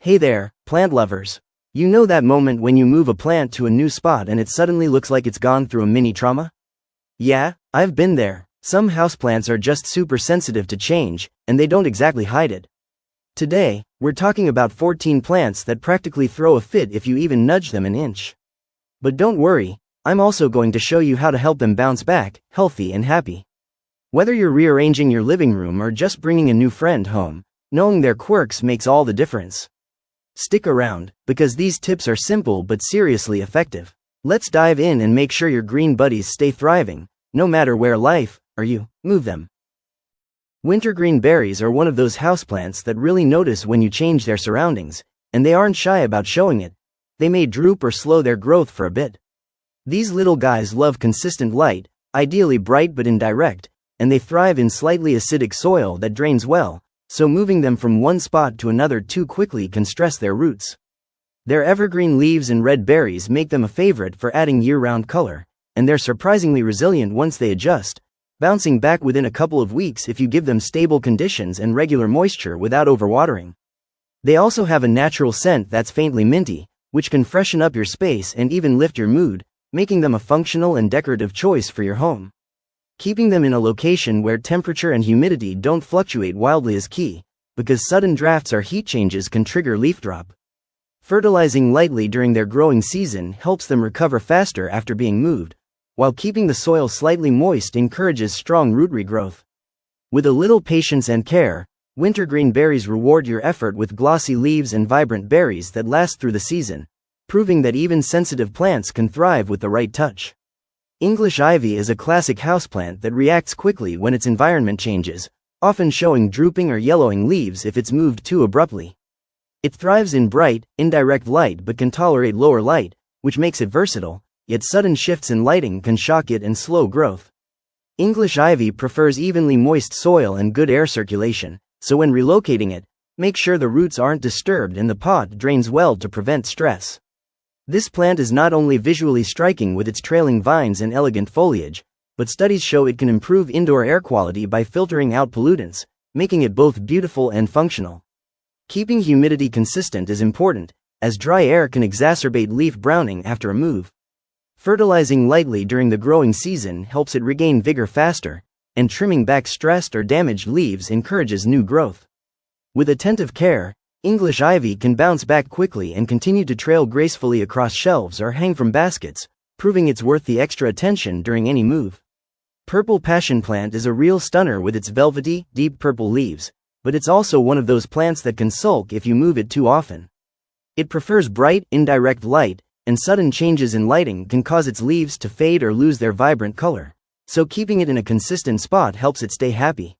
Hey there, plant lovers. You know that moment when you move a plant to a new spot and it suddenly looks like it's gone through a mini trauma? Yeah, I've been there. Some houseplants are just super sensitive to change, and they don't exactly hide it. Today, we're talking about 14 plants that practically throw a fit if you even nudge them an inch. But don't worry, I'm also going to show you how to help them bounce back, healthy and happy. Whether you're rearranging your living room or just bringing a new friend home, knowing their quirks makes all the difference. Stick around, because these tips are simple but seriously effective. Let's dive in and make sure your green buddies stay thriving, no matter where life, or you, move them. Wintergreen berries are one of those houseplants that really notice when you change their surroundings, and they aren't shy about showing it. They may droop or slow their growth for a bit. These little guys love consistent light, ideally bright but indirect, and they thrive in slightly acidic soil that drains well, so moving them from one spot to another too quickly can stress their roots. Their evergreen leaves and red berries make them a favorite for adding year-round color, and they're surprisingly resilient once they adjust, bouncing back within a couple of weeks if you give them stable conditions and regular moisture without overwatering. They also have a natural scent that's faintly minty, which can freshen up your space and even lift your mood, making them a functional and decorative choice for your home. Keeping them in a location where temperature and humidity don't fluctuate wildly is key, because sudden drafts or heat changes can trigger leaf drop. Fertilizing lightly during their growing season helps them recover faster after being moved, while keeping the soil slightly moist encourages strong root regrowth. With a little patience and care, wintergreen berries reward your effort with glossy leaves and vibrant berries that last through the season, proving that even sensitive plants can thrive with the right touch. English ivy is a classic houseplant that reacts quickly when its environment changes, often showing drooping or yellowing leaves if it's moved too abruptly. It thrives in bright, indirect light but can tolerate lower light, which makes it versatile, yet sudden shifts in lighting can shock it and slow growth. English ivy prefers evenly moist soil and good air circulation, so when relocating it, make sure the roots aren't disturbed and the pot drains well to prevent stress. This plant is not only visually striking with its trailing vines and elegant foliage, but studies show it can improve indoor air quality by filtering out pollutants, making it both beautiful and functional. Keeping humidity consistent is important, as dry air can exacerbate leaf browning after a move. Fertilizing lightly during the growing season helps it regain vigor faster, and trimming back stressed or damaged leaves encourages new growth. With attentive care, English ivy can bounce back quickly and continue to trail gracefully across shelves or hang from baskets, proving it's worth the extra attention during any move. Purple passion plant is a real stunner with its velvety, deep purple leaves, but it's also one of those plants that can sulk if you move it too often. It prefers bright, indirect light, and sudden changes in lighting can cause its leaves to fade or lose their vibrant color, so keeping it in a consistent spot helps it stay happy.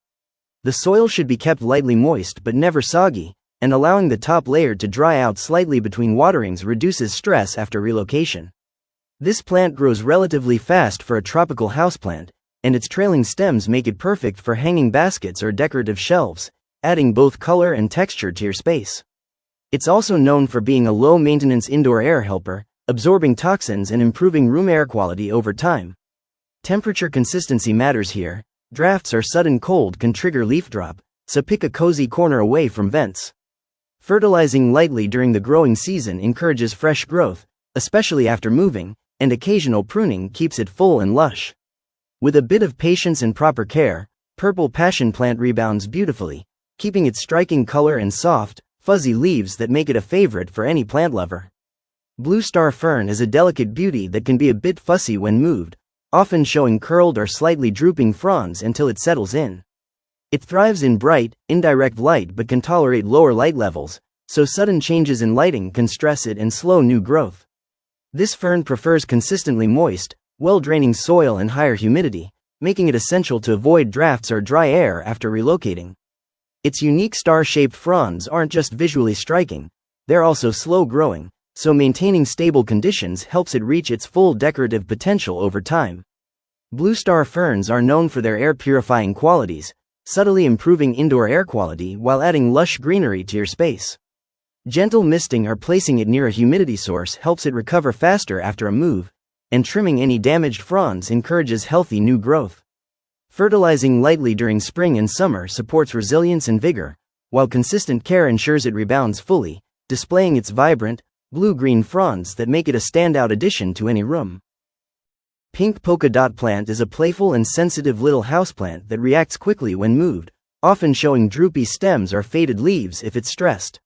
The soil should be kept lightly moist but never soggy, and allowing the top layer to dry out slightly between waterings reduces stress after relocation. This plant grows relatively fast for a tropical houseplant, and its trailing stems make it perfect for hanging baskets or decorative shelves, adding both color and texture to your space. It's also known for being a low-maintenance indoor air helper, absorbing toxins and improving room air quality over time. Temperature consistency matters here. Drafts or sudden cold can trigger leaf drop, so pick a cozy corner away from vents. Fertilizing lightly during the growing season encourages fresh growth, especially after moving, and occasional pruning keeps it full and lush. With a bit of patience and proper care, purple passion plant rebounds beautifully, keeping its striking color and soft, fuzzy leaves that make it a favorite for any plant lover. Blue Star Fern is a delicate beauty that can be a bit fussy when moved, often showing curled or slightly drooping fronds until it settles in. It thrives in bright, indirect light but can tolerate lower light levels, so sudden changes in lighting can stress it and slow new growth. This fern prefers consistently moist, well-draining soil and higher humidity, making it essential to avoid drafts or dry air after relocating. Its unique star-shaped fronds aren't just visually striking, they're also slow-growing, so maintaining stable conditions helps it reach its full decorative potential over time. Blue Star ferns are known for their air-purifying qualities, subtly improving indoor air quality while adding lush greenery to your space. Gentle misting or placing it near a humidity source helps it recover faster after a move, and trimming any damaged fronds encourages healthy new growth. Fertilizing lightly during spring and summer supports resilience and vigor, while consistent care ensures it rebounds fully, displaying its vibrant, blue-green fronds that make it a standout addition to any room. Pink polka dot plant is a playful and sensitive little houseplant that reacts quickly when moved, often showing droopy stems or faded leaves if it's stressed.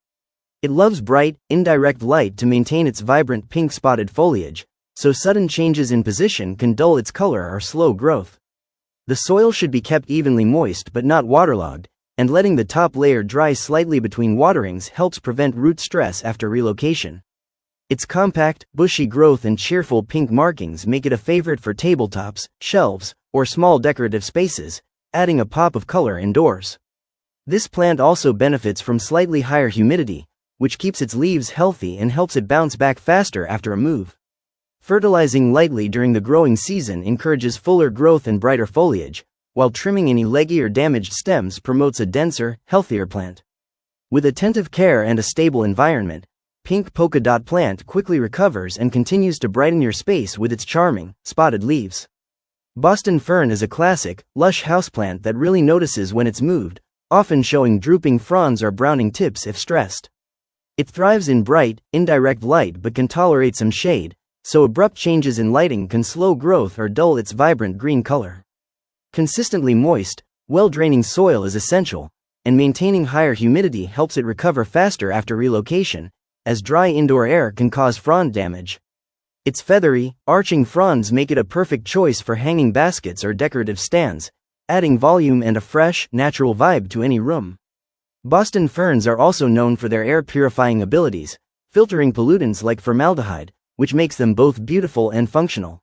It loves bright, indirect light to maintain its vibrant pink spotted foliage, so sudden changes in position can dull its color or slow growth. The soil should be kept evenly moist but not waterlogged, and letting the top layer dry slightly between waterings helps prevent root stress after relocation. Its compact, bushy growth and cheerful pink markings make it a favorite for tabletops, shelves, or small decorative spaces, adding a pop of color indoors. This plant also benefits from slightly higher humidity, which keeps its leaves healthy and helps it bounce back faster after a move. Fertilizing lightly during the growing season encourages fuller growth and brighter foliage, while trimming any leggy or damaged stems promotes a denser, healthier plant. With attentive care and a stable environment, pink polka dot plant quickly recovers and continues to brighten your space with its charming, spotted leaves. Boston fern is a classic, lush houseplant that really notices when it's moved, often showing drooping fronds or browning tips if stressed. It thrives in bright, indirect light but can tolerate some shade, so abrupt changes in lighting can slow growth or dull its vibrant green color. Consistently moist, well-draining soil is essential, and maintaining higher humidity helps it recover faster after relocation, as dry indoor air can cause frond damage. Its feathery, arching fronds make it a perfect choice for hanging baskets or decorative stands, adding volume and a fresh, natural vibe to any room. Boston ferns are also known for their air-purifying abilities, filtering pollutants like formaldehyde, which makes them both beautiful and functional.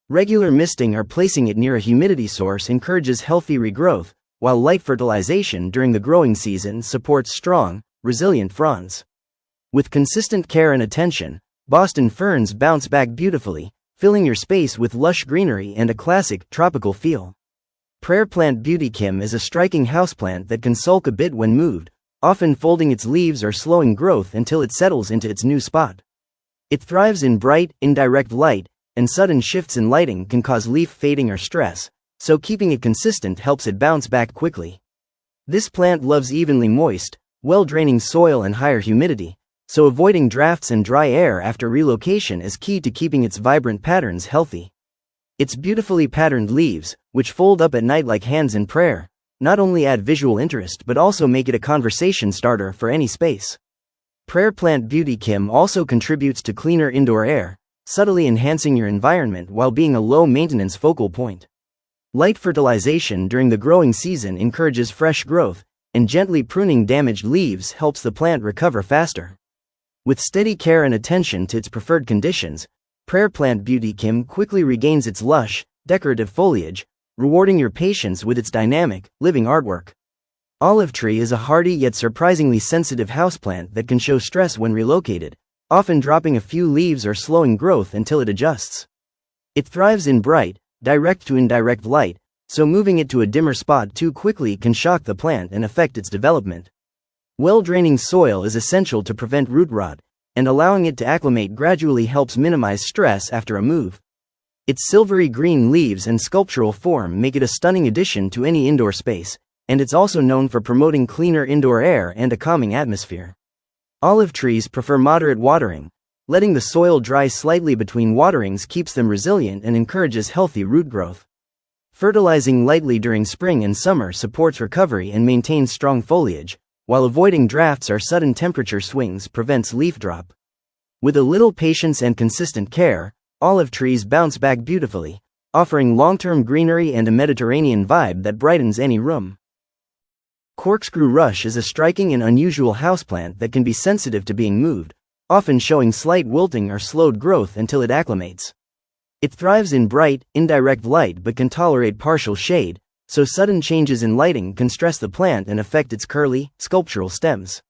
Regular misting or placing it near a humidity source encourages healthy regrowth, while light fertilization during the growing season supports strong, resilient fronds. With consistent care and attention, Boston ferns bounce back beautifully, filling your space with lush greenery and a classic, tropical feel. Prayer plant beautykim is a striking houseplant that can sulk a bit when moved, often folding its leaves or slowing growth until it settles into its new spot. It thrives in bright, indirect light, and sudden shifts in lighting can cause leaf fading or stress, so keeping it consistent helps it bounce back quickly. This plant loves evenly moist, well-draining soil and higher humidity, so avoiding drafts and dry air after relocation is key to keeping its vibrant patterns healthy. Its beautifully patterned leaves, which fold up at night like hands in prayer, not only add visual interest but also make it a conversation starter for any space. Prayer plant beautykim also contributes to cleaner indoor air, subtly enhancing your environment while being a low-maintenance focal point. Light fertilization during the growing season encourages fresh growth, and gently pruning damaged leaves helps the plant recover faster. With steady care and attention to its preferred conditions, prayer plant beautykim quickly regains its lush, decorative foliage, rewarding your patience with its dynamic, living artwork. Olive tree is a hardy yet surprisingly sensitive houseplant that can show stress when relocated, often dropping a few leaves or slowing growth until it adjusts. It thrives in bright, direct to indirect light, so moving it to a dimmer spot too quickly can shock the plant and affect its development. Well-draining soil is essential to prevent root rot, and allowing it to acclimate gradually helps minimize stress after a move. Its silvery green leaves and sculptural form make it a stunning addition to any indoor space, and it's also known for promoting cleaner indoor air and a calming atmosphere. Olive trees prefer moderate watering. Letting the soil dry slightly between waterings keeps them resilient and encourages healthy root growth. Fertilizing lightly during spring and summer supports recovery and maintains strong foliage, while avoiding drafts or sudden temperature swings prevents leaf drop. With a little patience and consistent care, olive trees bounce back beautifully, offering long-term greenery and a Mediterranean vibe that brightens any room. Corkscrew Rush is a striking and unusual houseplant that can be sensitive to being moved, often showing slight wilting or slowed growth until it acclimates. It thrives in bright, indirect light but can tolerate partial shade, so sudden changes in lighting can stress the plant and affect its curly, sculptural stems.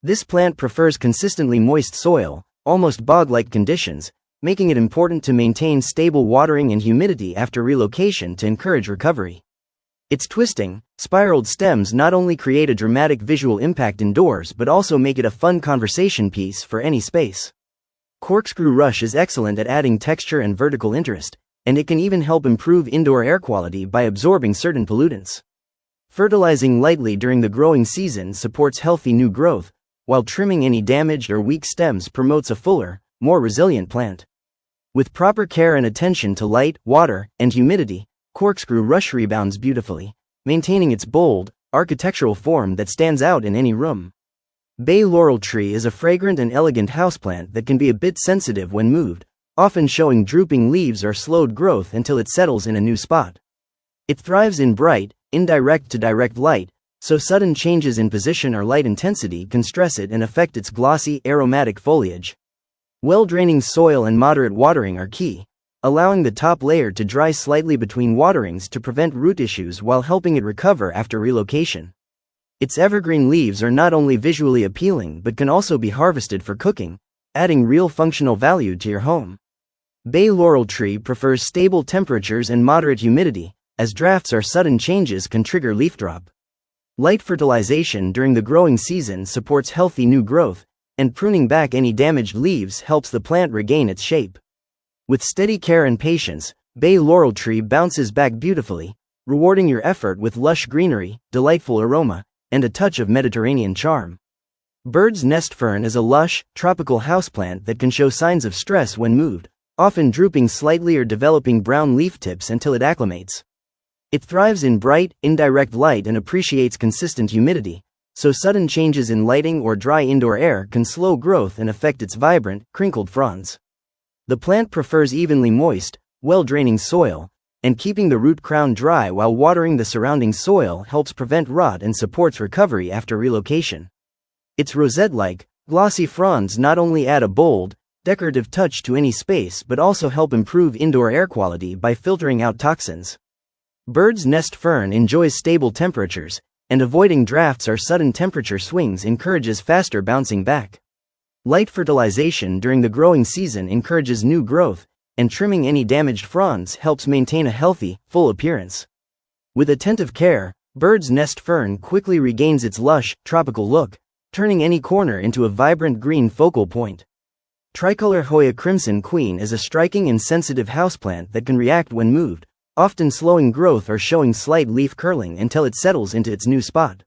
This plant prefers consistently moist soil, almost bog-like conditions, making it important to maintain stable watering and humidity after relocation to encourage recovery. Its twisting, spiraled stems not only create a dramatic visual impact indoors but also make it a fun conversation piece for any space. Corkscrew Rush is excellent at adding texture and vertical interest, and it can even help improve indoor air quality by absorbing certain pollutants. Fertilizing lightly during the growing season supports healthy new growth, while trimming any damaged or weak stems promotes a fuller, more resilient plant. With proper care and attention to light, water, and humidity, Corkscrew Rush rebounds beautifully, maintaining its bold, architectural form that stands out in any room. Bay Laurel Tree is a fragrant and elegant houseplant that can be a bit sensitive when moved, often showing drooping leaves or slowed growth until it settles in a new spot. It thrives in bright, indirect to direct light, so sudden changes in position or light intensity can stress it and affect its glossy, aromatic foliage. Well-draining soil and moderate watering are key, allowing the top layer to dry slightly between waterings to prevent root issues while helping it recover after relocation. Its evergreen leaves are not only visually appealing but can also be harvested for cooking, adding real functional value to your home. Bay Laurel Tree prefers stable temperatures and moderate humidity, as drafts or sudden changes can trigger leaf drop. Light fertilization during the growing season supports healthy new growth, and pruning back any damaged leaves helps the plant regain its shape. With steady care and patience, Bay Laurel Tree bounces back beautifully, rewarding your effort with lush greenery, delightful aroma, and a touch of Mediterranean charm. Bird's Nest Fern is a lush, tropical houseplant that can show signs of stress when moved, often drooping slightly or developing brown leaf tips until it acclimates. It thrives in bright, indirect light and appreciates consistent humidity, so sudden changes in lighting or dry indoor air can slow growth and affect its vibrant, crinkled fronds. The plant prefers evenly moist, well-draining soil, and keeping the root crown dry while watering the surrounding soil helps prevent rot and supports recovery after relocation. Its rosette-like, glossy fronds not only add a bold, decorative touch to any space but also help improve indoor air quality by filtering out toxins. Bird's Nest Fern enjoys stable temperatures, and avoiding drafts or sudden temperature swings encourages faster bouncing back. Light fertilization during the growing season encourages new growth, and trimming any damaged fronds helps maintain a healthy, full appearance. With attentive care, Bird's Nest Fern quickly regains its lush, tropical look, turning any corner into a vibrant green focal point. Tricolor Hoya Crimson Queen is a striking and sensitive houseplant that can react when moved, often slowing growth or showing slight leaf curling until it settles into its new spot.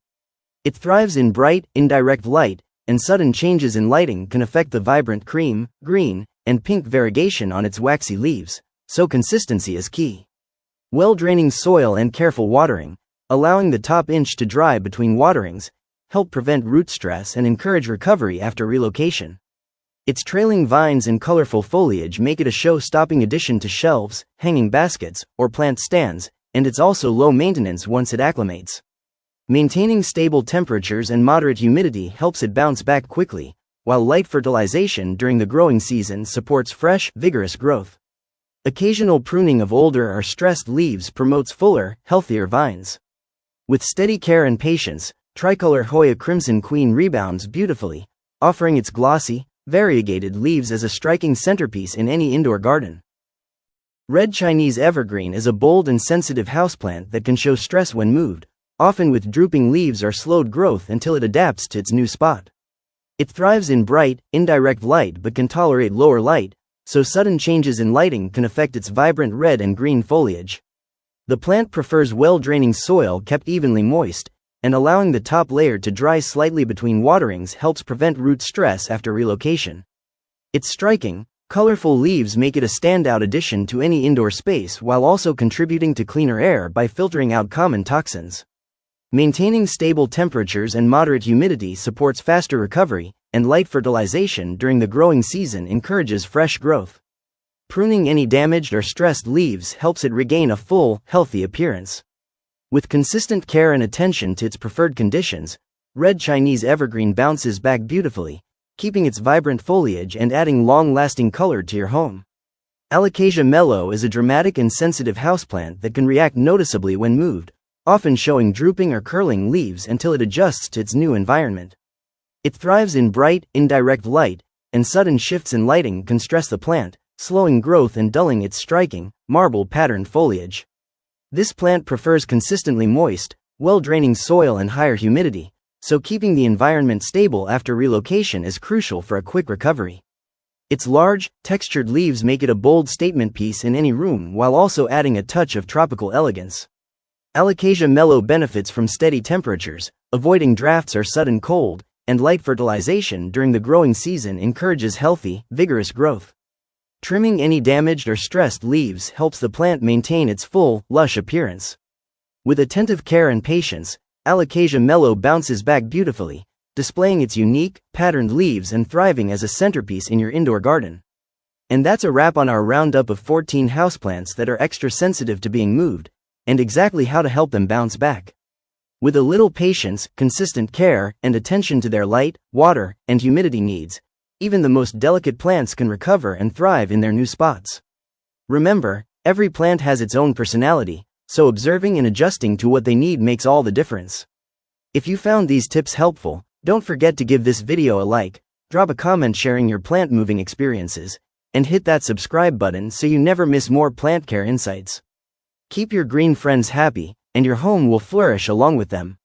It thrives in bright, indirect light, and sudden changes in lighting can affect the vibrant cream, green, and pink variegation on its waxy leaves, so consistency is key. Well-draining soil and careful watering, allowing the top inch to dry between waterings, help prevent root stress and encourage recovery after relocation. Its trailing vines and colorful foliage make it a show-stopping addition to shelves, hanging baskets, or plant stands, and it's also low maintenance once it acclimates. Maintaining stable temperatures and moderate humidity helps it bounce back quickly, while light fertilization during the growing season supports fresh, vigorous growth. Occasional pruning of older or stressed leaves promotes fuller, healthier vines. With steady care and patience, Tricolor Hoya Crimson Queen rebounds beautifully, offering its glossy, variegated leaves as a striking centerpiece in any indoor garden. Red Chinese Evergreen is a bold and sensitive houseplant that can show stress when moved, often with drooping leaves or slowed growth until it adapts to its new spot. It thrives in bright, indirect light but can tolerate lower light, so sudden changes in lighting can affect its vibrant red and green foliage. The plant prefers well-draining soil kept evenly moist, and allowing the top layer to dry slightly between waterings helps prevent root stress after relocation. Its striking, colorful leaves make it a standout addition to any indoor space while also contributing to cleaner air by filtering out common toxins. Maintaining stable temperatures and moderate humidity supports faster recovery, and light fertilization during the growing season encourages fresh growth. Pruning any damaged or stressed leaves helps it regain a full, healthy appearance. With consistent care and attention to its preferred conditions, Red Chinese Evergreen bounces back beautifully, keeping its vibrant foliage and adding long-lasting color to your home. Alocasia Melo is a dramatic and sensitive houseplant that can react noticeably when moved, often showing drooping or curling leaves until it adjusts to its new environment. It thrives in bright, indirect light, and sudden shifts in lighting can stress the plant, slowing growth and dulling its striking, marble-patterned foliage. This plant prefers consistently moist, well-draining soil and higher humidity, so keeping the environment stable after relocation is crucial for a quick recovery. Its large, textured leaves make it a bold statement piece in any room while also adding a touch of tropical elegance. Alocasia Melo benefits from steady temperatures, avoiding drafts or sudden cold, and light fertilization during the growing season encourages healthy, vigorous growth. Trimming any damaged or stressed leaves helps the plant maintain its full, lush appearance. With attentive care and patience, Alocasia Melo bounces back beautifully, displaying its unique, patterned leaves and thriving as a centerpiece in your indoor garden. And that's a wrap on our roundup of 14 houseplants that are extra sensitive to being moved, and exactly how to help them bounce back. With a little patience, consistent care, and attention to their light, water, and humidity needs, even the most delicate plants can recover and thrive in their new spots. Remember, every plant has its own personality, so observing and adjusting to what they need makes all the difference. If you found these tips helpful, don't forget to give this video a like, drop a comment sharing your plant moving experiences, and hit that subscribe button so you never miss more plant care insights. Keep your green friends happy, and your home will flourish along with them.